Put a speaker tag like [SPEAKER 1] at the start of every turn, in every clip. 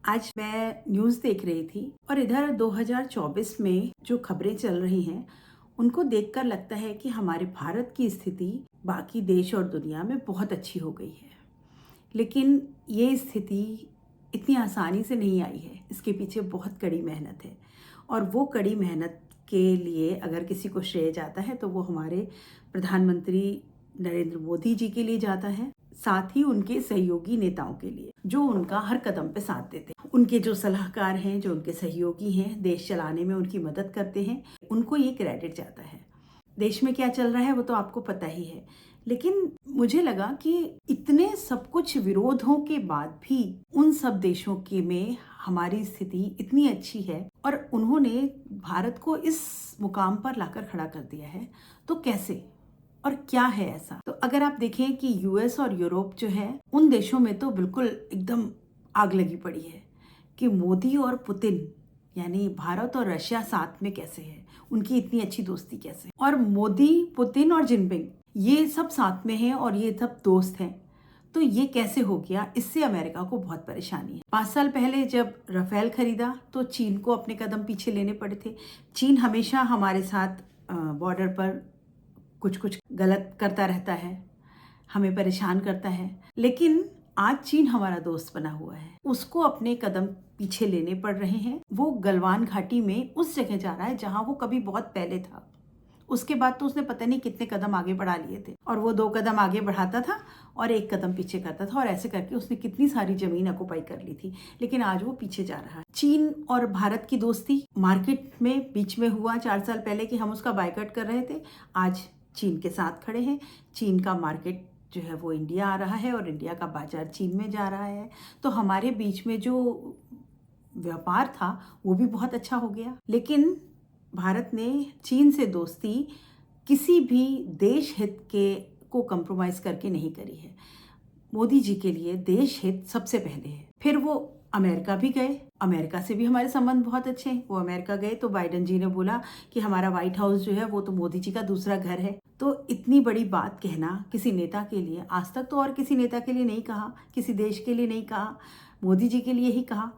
[SPEAKER 1] आज मैं न्यूज़ देख रही थी और इधर 2024 में जो खबरें चल रही हैं उनको देखकर लगता है कि हमारे भारत की स्थिति बाकी देश और दुनिया में बहुत अच्छी हो गई है। लेकिन ये स्थिति इतनी आसानी से नहीं आई है, इसके पीछे बहुत कड़ी मेहनत है। और वो कड़ी मेहनत के लिए अगर किसी को श्रेय जाता है तो वो हमारे प्रधानमंत्री नरेंद्र मोदी जी के लिए जाता है, साथ ही उनके सहयोगी नेताओं के लिए जो उनका हर कदम पे साथ देते हैं। उनके जो सलाहकार हैं, जो उनके सहयोगी हैं, देश चलाने में उनकी मदद करते हैं, उनको ये क्रेडिट जाता है। देश में क्या चल रहा है वो तो आपको पता ही है, लेकिन मुझे लगा कि इतने सब कुछ विरोधों के बाद भी उन सब देशों के में हमारी स्थिति इतनी अच्छी है और उन्होंने भारत को इस मुकाम पर लाकर खड़ा कर दिया है। तो कैसे और क्या है ऐसा? तो अगर आप देखें कि यूएस और यूरोप जो है, उन देशों में तो बिल्कुल एकदम आग लगी पड़ी है कि मोदी और पुतिन यानी भारत और रशिया साथ में कैसे है, उनकी इतनी अच्छी दोस्ती कैसे, और मोदी, पुतिन और जिनपिंग ये सब साथ में हैं और ये सब दोस्त हैं। तो ये कैसे हो गया? इससे अमेरिका को बहुत परेशानी है। 5 साल पहले जब राफेल खरीदा तो चीन को अपने कदम पीछे लेने पड़े थे। चीन हमेशा हमारे साथ बॉर्डर पर कुछ कुछ गलत करता रहता है, हमें परेशान करता है, लेकिन आज चीन हमारा दोस्त बना हुआ है, उसको अपने कदम पीछे लेने पड़ रहे हैं। वो गलवान घाटी में उस जगह जा रहा है जहां वो कभी बहुत पहले था। उसके बाद तो उसने पता नहीं कितने कदम आगे बढ़ा लिए थे, और वो 2 कदम आगे बढ़ाता था और 1 कदम पीछे करता था, और ऐसे करके उसने कितनी सारी जमीन ऑक्युपाई कर ली थी। लेकिन आज वो पीछे जा रहा है। चीन और भारत की दोस्ती मार्केट में बीच में हुआ 4 साल पहले कि हम उसका बायकॉट कर रहे थे। आज चीन के साथ खड़े हैं। चीन का मार्केट जो है वो इंडिया आ रहा है और इंडिया का बाजार चीन में जा रहा है। तो हमारे बीच में जो व्यापार था वो भी बहुत अच्छा हो गया। लेकिन भारत ने चीन से दोस्ती किसी भी देश हित के को कंप्रोमाइज करके नहीं करी है। मोदी जी के लिए देश हित सबसे पहले है। फिर वो अमेरिका भी गए, अमेरिका से भी हमारे संबंध बहुत अच्छे हैं। वो अमेरिका गए तो बाइडेन जी ने बोला कि हमारा व्हाइट हाउस जो है वो तो मोदी जी का दूसरा घर है। तो इतनी बड़ी बात कहना किसी नेता के लिए, आज तक तो और किसी नेता के लिए नहीं कहा, किसी देश के लिए नहीं कहा, मोदी जी के लिए ही कहा,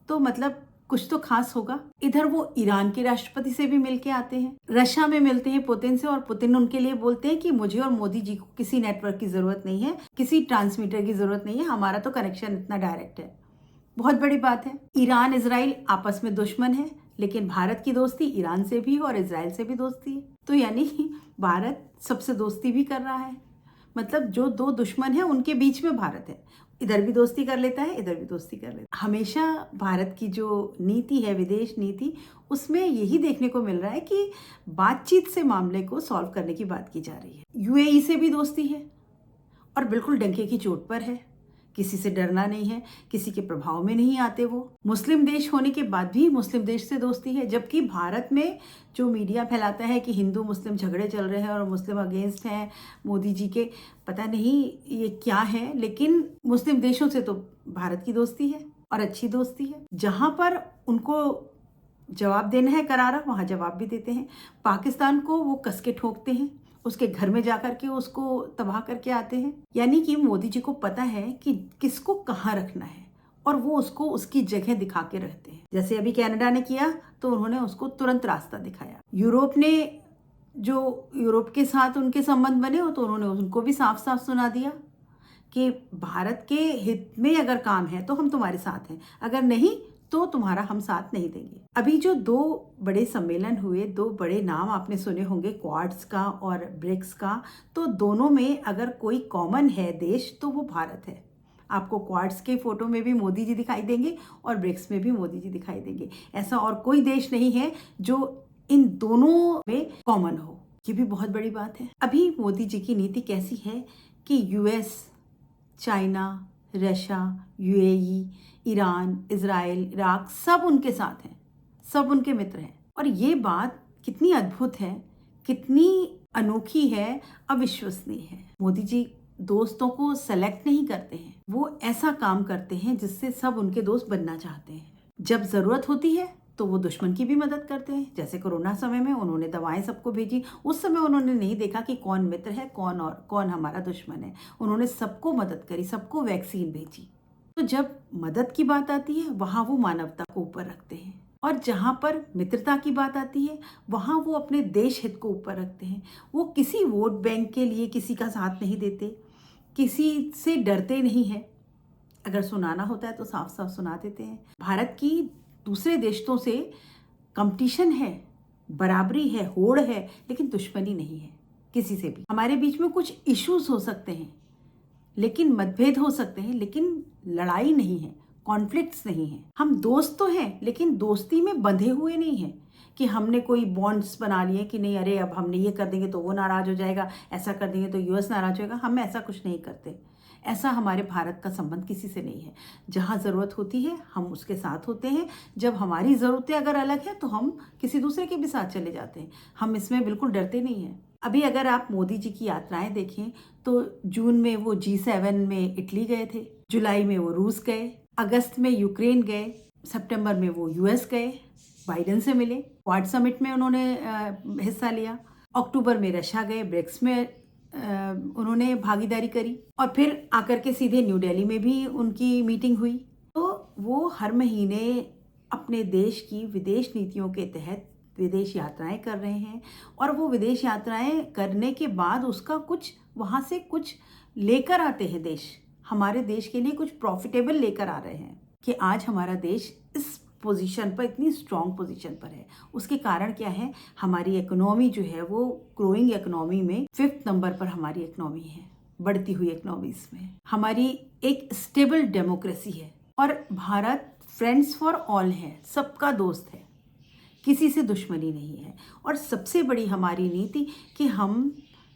[SPEAKER 1] तो मतलब कुछ तो खास होगा। इधर वो ईरान के राष्ट्रपति से भी मिलके आते हैं, रशिया में मिलते हैं पुतिन से, और पुतिन उनके लिए बोलते हैं कि मुझे और मोदी जी को किसी नेटवर्क की जरूरत नहीं है, किसी ट्रांसमीटर की जरूरत नहीं है, हमारा तो कनेक्शन इतना डायरेक्ट है। बहुत बड़ी बात है। ईरान इजराइल आपस में दुश्मन है, लेकिन भारत की दोस्ती ईरान से भी और इजराइल से भी दोस्ती है। तो यानी भारत सबसे दोस्ती भी कर रहा है। मतलब जो 2 दुश्मन है उनके बीच में भारत है, इधर भी दोस्ती कर लेता है, इधर भी दोस्ती कर लेता है। हमेशा भारत की जो नीति है, विदेश नीति, उसमें यही देखने को मिल रहा है कि बातचीत से मामले को सॉल्व करने की बात की जा रही है। यूएई से भी दोस्ती है और बिल्कुल डंके की चोट पर है, किसी से डरना नहीं है, किसी के प्रभाव में नहीं आते। वो मुस्लिम देश होने के बाद भी मुस्लिम देश से दोस्ती है, जबकि भारत में जो मीडिया फैलाता है कि हिंदू मुस्लिम झगड़े चल रहे हैं और मुस्लिम अगेंस्ट हैं मोदी जी के, पता नहीं ये क्या है, लेकिन मुस्लिम देशों से तो भारत की दोस्ती है और अच्छी दोस्ती है। जहां पर उनको जवाब देना है करारा, वहां जवाब भी देते हैं। पाकिस्तान को वो कस के ठोकते हैं, उसके घर में जाकर के उसको तबाह करके आते हैं। यानी कि मोदी जी को पता है कि किसको कहाँ रखना है और वो उसको उसकी जगह दिखा के रहते हैं। जैसे अभी कनाडा ने किया तो उन्होंने उसको तुरंत रास्ता दिखाया। यूरोप ने जो यूरोप के साथ उनके संबंध बने हो तो उन्होंने उनको भी साफ साफ सुना दिया कि भारत के हित में अगर काम है तो हम तुम्हारे साथ हैं, अगर नहीं तो तुम्हारा हम साथ नहीं देंगे। अभी जो 2 बड़े सम्मेलन हुए, 2 बड़े नाम आपने सुने होंगे, क्वाड्स का और ब्रिक्स का, तो दोनों में अगर कोई कॉमन है देश तो वो भारत है। आपको क्वाड्स के फोटो में भी मोदी जी दिखाई देंगे और ब्रिक्स में भी मोदी जी दिखाई देंगे। ऐसा और कोई देश नहीं है जो इन दोनों में कॉमन हो। ये भी बहुत बड़ी बात है। अभी मोदी जी की नीति कैसी है कि US, China, Russia, UAE, Iran, Israel, Iraq सब उनके साथ हैं, सब उनके मित्र हैं। और ये बात कितनी अद्भुत है, कितनी अनोखी है, अविश्वसनीय है। मोदी जी दोस्तों को सेलेक्ट नहीं करते हैं, वो ऐसा काम करते हैं जिससे सब उनके दोस्त बनना चाहते हैं। जब जरूरत होती है तो वो दुश्मन की भी मदद करते हैं। जैसे कोरोना समय में उन्होंने दवाएं सबको भेजी, उस समय उन्होंने नहीं देखा कि कौन मित्र है, कौन और कौन हमारा दुश्मन है। उन्होंने सबको मदद करी, सबको वैक्सीन भेजी। तो जब मदद की बात आती है वहाँ वो मानवता को ऊपर रखते हैं, और जहाँ पर मित्रता की बात आती है वहाँ वो अपने देश हित को ऊपर रखते हैं। वो किसी वोट बैंक के लिए किसी का साथ नहीं देते, किसी से डरते नहीं हैं। अगर सुनाना होता है तो साफ साफ सुना देते हैं। भारत की दूसरे देशों से कंपटीशन है, बराबरी है, होड़ है, लेकिन दुश्मनी नहीं है किसी से भी। हमारे बीच में कुछ इश्यूज हो सकते हैं, लेकिन मतभेद हो सकते हैं, लेकिन लड़ाई नहीं है, कॉन्फ्लिक्ट्स नहीं है। हम दोस्त तो हैं, लेकिन दोस्ती में बंधे हुए नहीं हैं कि हमने कोई बॉन्ड्स बना लिए कि नहीं, अरे अब हमने ये कर देंगे तो वो नाराज हो जाएगा, ऐसा कर देंगे तो यूएस नाराज होगा। हम ऐसा कुछ नहीं करते। ऐसा हमारे भारत का संबंध किसी से नहीं है। जहाँ ज़रूरत होती है हम उसके साथ होते हैं। जब हमारी ज़रूरतें अगर अलग हैं तो हम किसी दूसरे के भी साथ चले जाते हैं। हम इसमें बिल्कुल डरते नहीं हैं। अभी अगर आप मोदी जी की यात्राएं देखें तो जून में वो G7 में इटली गए थे, जुलाई में वो रूस गए, अगस्त में यूक्रेन गए, सितंबर में वो यूएस गए, बाइडेन से मिले, क्वाड समिट में उन्होंने हिस्सा लिया, अक्टूबर में रशिया गए, ब्रिक्स में उन्होंने भागीदारी करी, और फिर आकर के सीधे न्यू दिल्ली में भी उनकी मीटिंग हुई। तो वो हर महीने अपने देश की विदेश नीतियों के तहत विदेश यात्राएं कर रहे हैं, और वो विदेश यात्राएं करने के बाद उसका कुछ वहाँ से कुछ लेकर आते हैं। देश हमारे देश के लिए कुछ प्रॉफिटेबल लेकर आ रहे हैं कि आज हमारा देश इस पोजीशन पर, इतनी स्ट्रॉन्ग पोजीशन पर है। उसके कारण क्या है, हमारी इकोनॉमी जो है वो ग्रोइंग इकोनॉमी में 5th नंबर पर हमारी इकोनॉमी है, बढ़ती हुई इकोनॉमीज में। हमारी एक स्टेबल डेमोक्रेसी है, और भारत फ्रेंड्स फॉर ऑल है, सबका दोस्त है, किसी से दुश्मनी नहीं है। और सबसे बड़ी हमारी नीति कि हम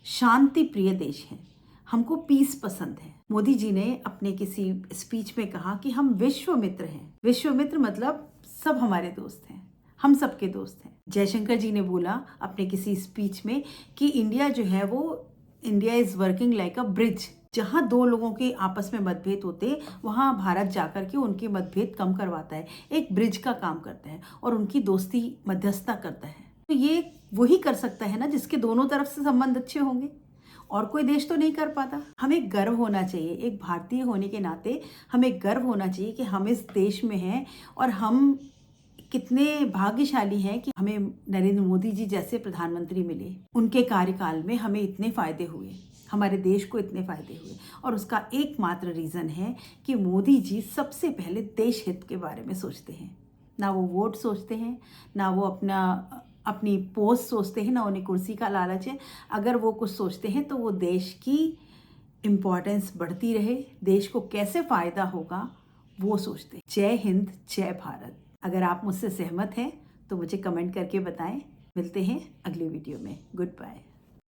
[SPEAKER 1] शांति प्रिय देश हैं, हमको पीस पसंद है। मोदी जी ने अपने किसी स्पीच में कहा कि हम विश्व मित्र हैं। विश्व मित्र मतलब सब हमारे दोस्त हैं, हम सबके दोस्त हैं। जयशंकर जी ने बोला अपने किसी स्पीच में कि इंडिया जो है वो, India is working like a bridge. जहाँ दो लोगों के आपस में मतभेद होते वहाँ भारत जाकर के उनके मतभेद कम करवाता है, एक ब्रिज का काम करता है, और उनकी दोस्ती मध्यस्थता करता है। तो ये वही कर सकता है ना जिसके दोनों तरफ से संबंध अच्छे होंगे, और कोई देश तो नहीं कर पाता। हमें गर्व होना चाहिए, एक भारतीय होने के नाते हमें गर्व होना चाहिए कि हम इस देश में हैं, और हम कितने भाग्यशाली हैं कि हमें नरेंद्र मोदी जी जैसे प्रधानमंत्री मिले। उनके कार्यकाल में हमें इतने फायदे हुए, हमारे देश को इतने फायदे हुए, और उसका एकमात्र रीज़न है कि मोदी जी सबसे पहले देश हित के बारे में सोचते हैं। ना वो वोट सोचते हैं, ना वो अपनी पोस्ट सोचते हैं, ना उन्हें कुर्सी का लालच है। अगर वो कुछ सोचते हैं तो वो देश की इम्पोर्टेंस बढ़ती रहे, देश को कैसे फ़ायदा होगा वो सोचते हैं। जय हिंद, जय भारत। अगर आप मुझसे सहमत हैं तो मुझे कमेंट करके बताएं। मिलते हैं अगली वीडियो में। Good bye.